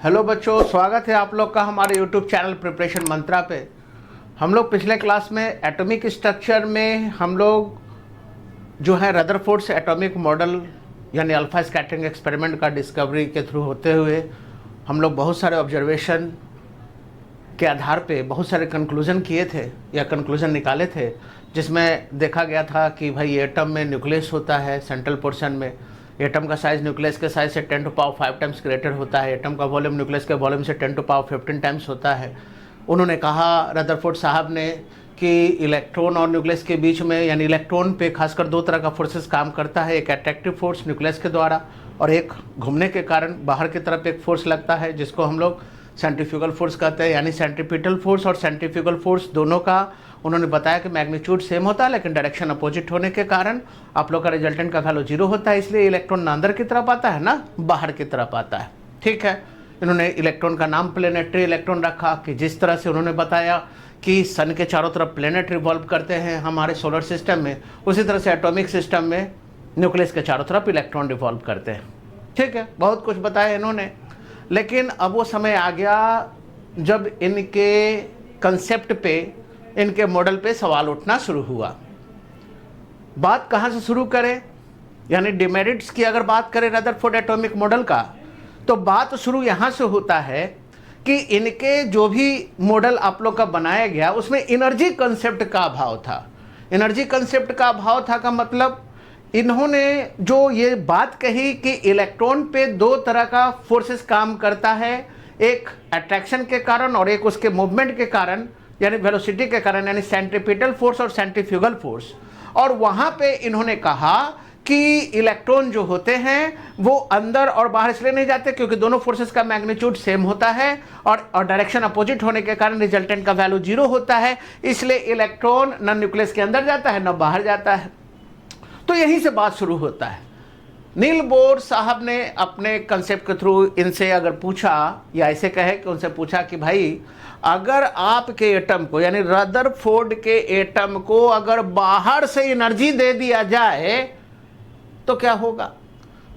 Hello बच्चों, स्वागत है आप लोग का हमारे यूट्यूब चैनल प्रिपरेशन मंत्रा पे। हम लोग पिछले क्लास में एटॉमिक स्ट्रक्चर में हम लोग जो है रदरफोर्ड से एटॉमिक मॉडल यानी अल्फा स्कैटरिंग एक्सपेरिमेंट का डिस्कवरी के थ्रू होते हुए हम लोग बहुत सारे ऑब्जर्वेशन के आधार पे बहुत सारे कंक्लूजन किए थे या कंक्लूजन निकाले थे, जिसमें देखा गया था कि भाई एटम में न्यूक्लियस होता है सेंट्रल पोर्शन में। एटम का साइज़ न्यूक्लियस के साइज से 10 टू पावर 5 टाइम्स ग्रेटर होता है। एटम का वॉल्यूम न्यूक्लियस के वॉल्यूम से 10 टू पावर 15 टाइम्स होता है। उन्होंने कहा रदरफोर्ड साहब ने कि इलेक्ट्रॉन और न्यूक्लियस के बीच में यानी इलेक्ट्रॉन पे खासकर दो तरह का फोर्सेस काम करता है, एक अट्रैक्टिव फोर्स न्यूक्लियस के द्वारा और एक घूमने के कारण बाहर की तरफ एक फोर्स लगता है जिसको हम लोग सेंट्रीफ्यूगल फोर्स कहते हैं। यानी सेंट्रीपिटल फोर्स और सेंट्रीफ्यूगल फोर्स दोनों का उन्होंने बताया कि मैग्नीट्यूड सेम होता है, लेकिन डायरेक्शन अपोजिट होने के कारण आप लोग का रिजल्टेंट का वैल्यू 0 होता है। इसलिए इलेक्ट्रॉन ना अंदर की तरफ आता है ना बाहर की तरफ आता है। ठीक है, इन्होंने इलेक्ट्रॉन का नाम प्लेनेटरी इलेक्ट्रॉन रखा कि जिस तरह से उन्होंने बताया कि सन के चारों तरफ प्लेनेट रिवॉल्व करते हैं हमारे सोलर सिस्टम में, उसी तरह से एटॉमिक सिस्टम में न्यूक्लियस के चारों तरफ इलेक्ट्रॉन रिवॉल्व करते हैं। ठीक है, बहुत कुछ बताया इन्होंने, लेकिन अब वो समय आ गया जब इनके कंसेप्ट पे, इनके मॉडल पे सवाल उठना शुरू हुआ। बात कहाँ से शुरू करें, यानी डिमेरिट्स की अगर बात करें रदरफोर्ड एटॉमिक मॉडल का, तो बात शुरू यहाँ से होता है कि इनके जो भी मॉडल आप लोग का बनाया गया उसमें एनर्जी कंसेप्ट का अभाव था। एनर्जी कंसेप्ट का अभाव था का मतलब इन्होंने जो ये बात कही कि इलेक्ट्रॉन पे दो तरह का फोर्सेस काम करता है, एक अट्रैक्शन के कारण और एक उसके मूवमेंट के कारण यानी वेलोसिटी के कारण, यानी सेंट्रीपिटल फोर्स और सेंट्रीफ्यूगल फोर्स। और वहाँ पे इन्होंने कहा कि इलेक्ट्रॉन जो होते हैं वो अंदर और बाहर इसलिए नहीं जाते क्योंकि दोनों फोर्सेस का मैग्नीट्यूड सेम होता है और डायरेक्शन अपोजिट होने के कारण रिजल्टेंट का वैल्यू 0 होता है। इसलिए इलेक्ट्रॉन न न्यूक्लियस के अंदर जाता है न बाहर जाता है। तो यहीं से बात शुरू होता है। नील बोर साहब ने अपने कंसेप्ट के थ्रू इनसे अगर पूछा या ऐसे कहे कि उनसे पूछा कि भाई अगर आपके एटम को यानी रदरफोर्ड के एटम को अगर बाहर से एनर्जी दे दिया जाए तो क्या होगा।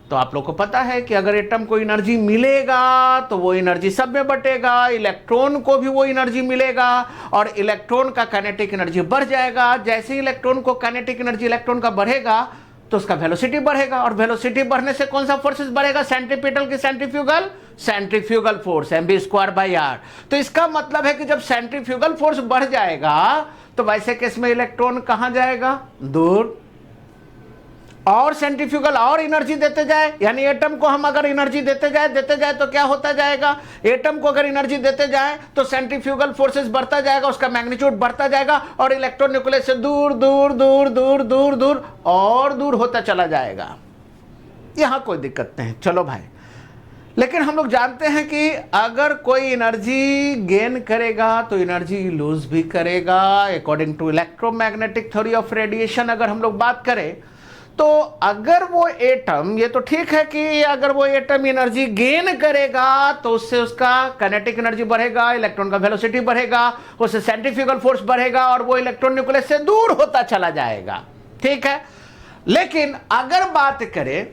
तो आप लोग को पता है कि अगर एटम को एनर्जी मिलेगा तो वो एनर्जी सब में बटेगा, इलेक्ट्रॉन को भी वो एनर्जी मिलेगा और इलेक्ट्रॉन का काइनेटिक एनर्जी बढ़ जाएगा। जैसे ही इलेक्ट्रॉन को काइनेटिक एनर्जी इलेक्ट्रॉन का बढ़ेगा तो उसका वेलोसिटी बढ़ेगा और वेलोसिटी बढ़ने से कौन सा फोर्सेस बढ़ेगा, सेंट्रीपिटल की सेंट्रीफ्यूगल, सेंट्रीफ्यूगल फोर्स mv²/r। तो इसका मतलब है कि जब सेंट्रीफ्यूगल फोर्स बढ़ जाएगा तो वैसे केस में इलेक्ट्रॉन कहां जाएगा, दूर, और सेंट्रीफ्यूगल और एनर्जी देते जाए। यानी एटम को हम अगर एनर्जी देते जाए तो क्या होता जाएगा, एटम को अगर एनर्जी देते जाए तो सेंट्रीफ्यूगल फोर्सेस बढ़ता जाएगा, उसका मैग्नीट्यूड बढ़ता जाएगा और इलेक्ट्रॉन न्यूक्लियस से दूर दूर दूर दूर दूर दूर और दूर होता चला जाएगा। यहां कोई दिक्कत नहीं, चलो भाई। लेकिन हम लोग जानते हैं कि अगर कोई एनर्जी गेन करेगा तो एनर्जी लूज भी करेगा। According to electromagnetic theory of radiation अगर हम लोग बात करें तो अगर वो एटम, ये तो ठीक है कि अगर वो एटम एनर्जी गेन करेगा तो उससे उसका काइनेटिक एनर्जी बढ़ेगा, इलेक्ट्रॉन का वेलोसिटी बढ़ेगा, उससे सेंट्रीफ्यूगल फोर्स बढ़ेगा और वो इलेक्ट्रॉन न्यूक्लियस से दूर होता चला जाएगा। ठीक है, लेकिन अगर बात करें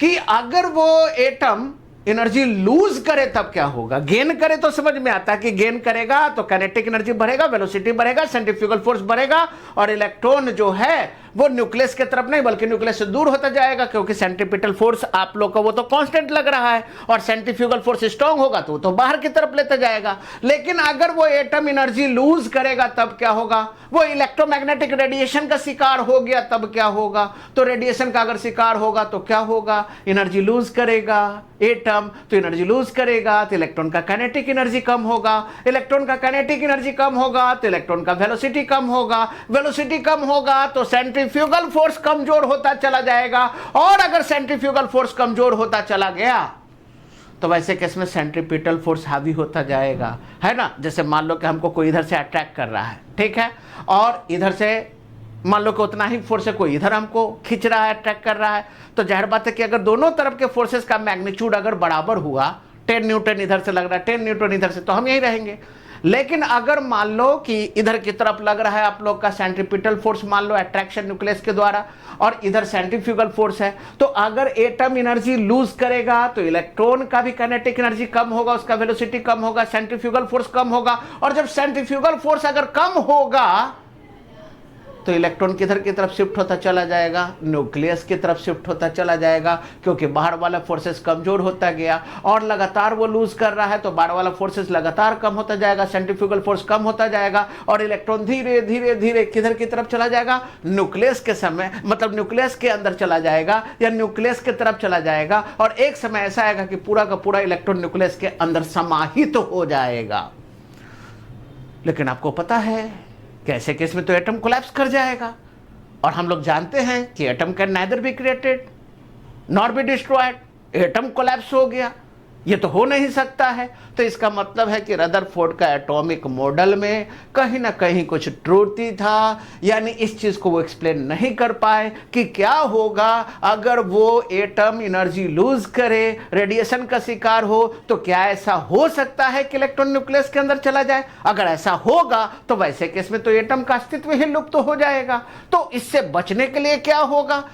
कि अगर वो एटम एनर्जी लूज करे तब क्या होगा, गेन करे तो समझ में आता है कि गेन करेगा तो काइनेटिक एनर्जी बढ़ेगा, वेलोसिटी बढ़ेगा, सेंट्रीफ्यूगल फोर्स बढ़ेगा और इलेक्ट्रॉन जो है वो न्यूक्लियस के तरफ नहीं बल्कि न्यूक्लियस से दूर होता जाएगा, क्योंकि सेंट्रीपिटल फोर्स आप लोग को वो तो कांस्टेंट लग रहा है और सेंट्रीफ्यूगल फोर्स स्ट्रांग होगा तो वो तो बाहर की तरफ लेता जाएगा। लेकिन अगर वो एटम एनर्जी लूज करेगा तब क्या होगा, वो इलेक्ट्रोमैग्नेटिक रेडिएशन का शिकार हो गया तब क्या होगा। तो रेडिएशन का अगर शिकार होगा तो क्या होगा, एनर्जी लूज करेगा एटम, तो एनर्जी लूज करेगा तो इलेक्ट्रॉन का काइनेटिक एनर्जी कम होगा, इलेक्ट्रॉन का काइनेटिक एनर्जी कम होगा तो इलेक्ट्रॉन का वेलोसिटी कम होगा, वेलोसिटी कम होगा तो सेंट्रीफ्यूगल फोर्स कमजोर होता चला जाएगा और अगर सेंट्रीफ्यूगल फोर्स कमजोर होता चला गया तो वैसे केस में सेंट्रीपिटल फोर्स हावी होता जाएगा, है ना। जैसे मान लो कि हमको कोई इधर से अट्रैक्ट कर रहा है, ठीक है, और इधर से मान लो कि उतना ही फोर्स है कोई इधर हमको खींच रहा है, अट्रैक्ट कर रहा है, तो जाहिर बात है कि अगर दोनों तरफ के फोर्सेस का मैग्नीट्यूड अगर बराबर हुआ, 10 न्यूटन इधर से लग रहा है 10 न्यूटन इधर से, तो हम यहीं रहेंगे। लेकिन अगर मान लो कि इधर की तरफ लग रहा है आप लोग का सेंट्रीपिटल फोर्स, मान लो अट्रैक्शन न्यूक्लियस के द्वारा, और इधर सेंट्रीफ्यूगल फोर्स है, तो अगर एटम एनर्जी लूज करेगा तो इलेक्ट्रॉन का भी काइनेटिक एनर्जी कम होगा, उसका वेलोसिटी कम होगा, सेंट्रीफ्यूगल फोर्स कम होगा, और जब सेंट्रीफ्यूगल फोर्स अगर कम होगा तो इलेक्ट्रॉन किधर की तरफ शिफ्ट होता चला जाएगा, न्यूक्लियस की तरफ शिफ्ट होता चला जाएगा, क्योंकि बाहर वाला फोर्सेस कमजोर होता गया और लगातार वो लूज कर रहा है, तो बाहर वाला फोर्सेस लगातार कम होता जाएगा, सेंट्रीफ्यूगल फोर्स कम होता जाएगा, और इलेक्ट्रॉन धीरे धीरे धीरे किधर की तरफ चला जाएगा, न्यूक्लियस के समय, मतलब न्यूक्लियस के अंदर चला जाएगा या न्यूक्लियस की तरफ चला जाएगा, और एक समय ऐसा आएगा कि पूरा का पूरा इलेक्ट्रॉन न्यूक्लियस के अंदर समाहित हो जाएगा। लेकिन आपको पता है कैसे केस में तो एटम कोलैप्स कर जाएगा, और हम लोग जानते हैं कि atom can neither be created nor be destroyed. Atom collapse हो गया, ये तो हो नहीं सकता है। तो इसका मतलब है कि रदरफोर्ड का एटॉमिक मॉडल में कहीं ना कहीं कुछ त्रुटि था, यानी इस चीज को वो एक्सप्लेन नहीं कर पाए कि क्या होगा अगर वो एटम एनर्जी लूज करे, रेडिएशन का शिकार हो, तो क्या ऐसा हो सकता है कि इलेक्ट्रॉन न्यूक्लियस के अंदर चला जाए। अगर ऐसा होगा तो वैसे केस में तो एटम का अस्तित्व ही लुप्त हो जाएगा। तो इससे बचने के लिए क्या होगा,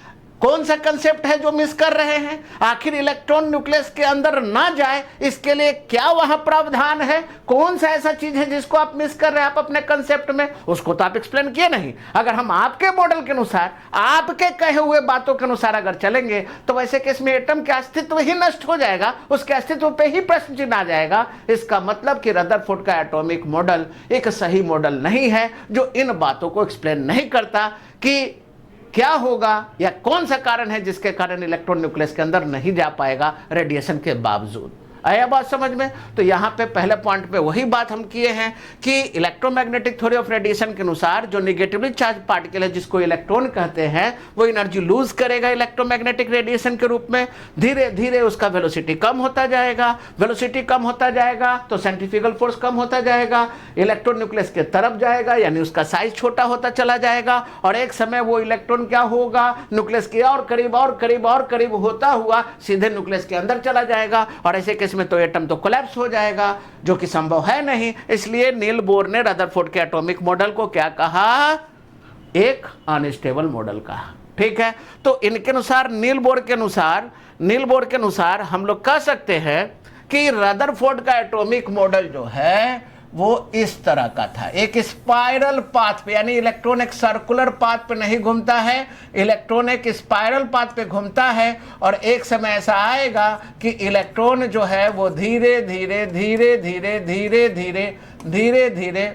कौन सा कंसेप्ट है जो मिस कर रहे हैं, आखिर इलेक्ट्रॉन न्यूक्लियस के अंदर ना जाए इसके लिए क्या वहां प्रावधान है, कौन सा ऐसा चीज है जिसको आप मिस कर रहे हैं आप अपने कंसेप्ट में, उसको तो आप एक्सप्लेन किए नहीं। अगर हम आपके मॉडल के अनुसार, आपके कहे हुए बातों के अनुसार अगर चलेंगे तो वैसे केस में एटम का अस्तित्व ही नष्ट हो जाएगा, उसके अस्तित्व पे ही प्रश्न चिन्ह आ जाएगा। इसका मतलब कि रदरफोर्ड का एटॉमिक मॉडल एक सही मॉडल नहीं है जो इन बातों को एक्सप्लेन नहीं करता कि क्या होगा या कौन सा कारण है जिसके कारण इलेक्ट्रॉन न्यूक्लियस के अंदर नहीं जा पाएगा रेडिएशन के बावजूद। आया बात समझ में। तो यहाँ पे पहले पॉइंट पे वही बात हम किए हैं कि इलेक्ट्रोमैग्नेटिक थ्योरी ऑफ रेडिएशन के अनुसार जो निगेटिवली चार्ज पार्टिकल है जिसको इलेक्ट्रॉन कहते हैं वो एनर्जी लूज करेगा इलेक्ट्रोमैग्नेटिक रेडिएशन के रूप में, धीरे धीरे उसका वेलोसिटी कम होता जाएगा, वेलोसिटी कम होता जाएगा तो सेंट्रीफ्यूगल फोर्स कम होता जाएगा, इलेक्ट्रॉन न्यूक्लियस के तरफ जाएगा यानी उसका साइज छोटा होता चला जाएगा, और एक समय वो इलेक्ट्रॉन क्या होगा, न्यूक्लियस के और करीब और करीब और करीब होता हुआ सीधे न्यूक्लियस के अंदर चला जाएगा, और ऐसे में तो एटम तो कोलैप्स हो जाएगा जो कि संभव है नहीं। इसलिए नील बोर ने रदरफोर्ड के एटॉमिक मॉडल को क्या कहा, एक अनस्टेबल मॉडल कहा। ठीक है, तो इनके अनुसार नील बोर के अनुसार हम लोग कह सकते हैं कि रदरफोर्ड का एटॉमिक मॉडल जो है वो इस तरह का था, एक स्पाइरल पाथ पे, यानी इलेक्ट्रॉन एक सर्कुलर पाथ पे नहीं घूमता है, इलेक्ट्रॉन एक स्पाइरल पाथ पे घूमता है, और एक समय ऐसा आएगा कि इलेक्ट्रॉन जो है वो धीरे धीरे धीरे धीरे धीरे धीरे धीरे धीरे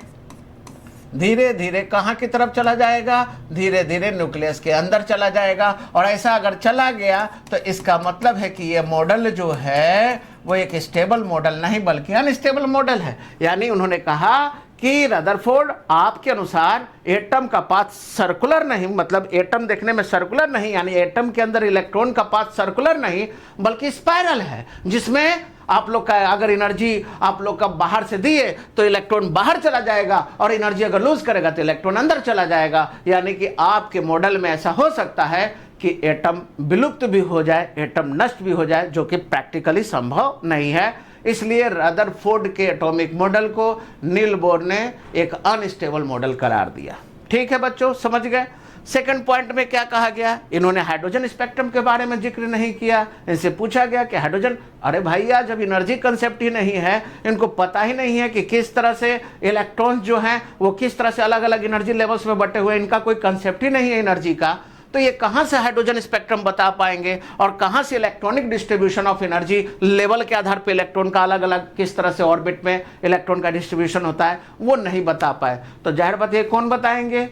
धीरे धीरे कहाँ की तरफ चला जाएगा, धीरे धीरे न्यूक्लियस के अंदर चला जाएगा। और ऐसा अगर चला गया तो इसका मतलब है कि ये मॉडल जो है वो एक स्टेबल मॉडल नहीं बल्कि अनस्टेबल मॉडल है। यानी उन्होंने कहा कि रदरफोर्ड आपके अनुसार एटम का पाथ सर्कुलर नहीं, मतलब एटम देखने में सर्कुलर नहीं, यानी एटम के अंदर इलेक्ट्रॉन का पाथ सर्कुलर नहीं बल्कि स्पाइरल है, जिसमें आप लोग का अगर एनर्जी आप लोग का बाहर से दिए तो इलेक्ट्रॉन बाहर चला जाएगा, और एनर्जी अगर लूज करेगा तो इलेक्ट्रॉन अंदर चला जाएगा। यानी कि आपके मॉडल में ऐसा हो सकता है कि एटम विलुप्त भी हो जाए, एटम नष्ट भी हो जाए, जो कि प्रैक्टिकली संभव नहीं है। इसलिए रदरफोर्ड के एटॉमिक मॉडल को नील बोर ने एक अनस्टेबल मॉडल करार दिया। ठीक है बच्चों, समझ गए। सेकंड पॉइंट में क्या कहा गया, इन्होंने हाइड्रोजन स्पेक्ट्रम के बारे में जिक्र नहीं किया। इनसे पूछा गया कि हाइड्रोजन, अरे भैया जब एनर्जी कंसेप्ट ही नहीं है, इनको पता ही नहीं है कि किस तरह से इलेक्ट्रॉन्स जो हैं वो किस तरह से अलग अलग एनर्जी लेवल्स में बटे हुए हैं, इनका कोई कंसेप्ट ही नहीं है एनर्जी का, तो ये कहां से हाइड्रोजन स्पेक्ट्रम बता पाएंगे और कहां से electronic distribution of energy level के आधार पे इलेक्ट्रॉन का अलग अलग किस तरह से ऑर्बिट में इलेक्ट्रॉन का डिस्ट्रीब्यूशन होता है वो नहीं बता पाए। तो जाहिर बात ये कौन बताएंगे,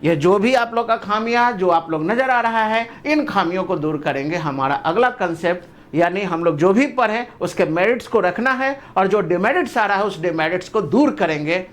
ये जो भी आप लोग का खामियां जो आप लोग नजर आ रहा है, इन खामियों को दूर करेंगे हमारा अगला कंसेप्ट। यानी हम लोग जो भी पढ़े उसके मेरिट्स को रखना है, और जो डिमेरिट्स आ रहा है उस डिमेरिट्स को दूर करेंगे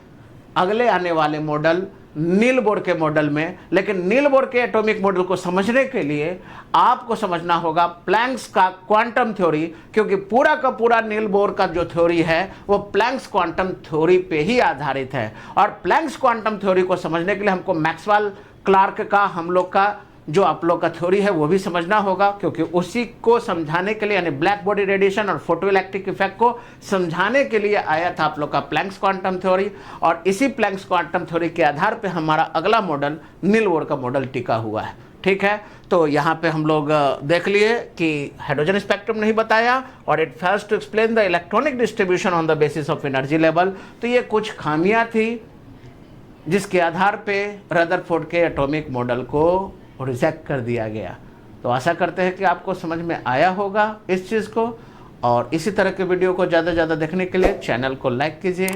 अगले आने वाले मॉडल नील बोर के मॉडल में। लेकिन नील बोर के एटॉमिक मॉडल को समझने के लिए आपको समझना होगा प्लैंक्स का क्वांटम थ्योरी, क्योंकि पूरा का पूरा नील बोर का जो थ्योरी है वो प्लैंक्स क्वांटम थ्योरी पे ही आधारित है। और प्लैंक्स क्वांटम थ्योरी को समझने के लिए हमको मैक्सवेल क्लार्क का हम लोग का जो आप लोग का थ्योरी है वो भी समझना होगा, क्योंकि उसी को समझाने के लिए, यानी ब्लैक बॉडी रेडिएशन और फोटोइलेक्ट्रिक इफेक्ट को समझाने के लिए आया था आप लोग का प्लैंक्स क्वांटम थ्योरी। और इसी प्लैंक्स क्वांटम थ्योरी के आधार पे हमारा अगला मॉडल नील बोर का मॉडल टिका हुआ है। ठीक है, तो यहाँ पे हम लोग देख लिए कि हाइड्रोजन स्पेक्ट्रम नहीं बताया और it fails to explain the electronic distribution on the basis of energy level. तो ये कुछ खामियां थी जिसके आधार पे रदरफोर्ड के एटॉमिक मॉडल को रिजेक्ट कर दिया गया। तो आशा करते हैं कि आपको समझ में आया होगा इस चीज़ को, और इसी तरह के वीडियो को ज़्यादा से ज़्यादा देखने के लिए चैनल को लाइक कीजिए,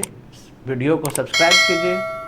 वीडियो को सब्सक्राइब कीजिए।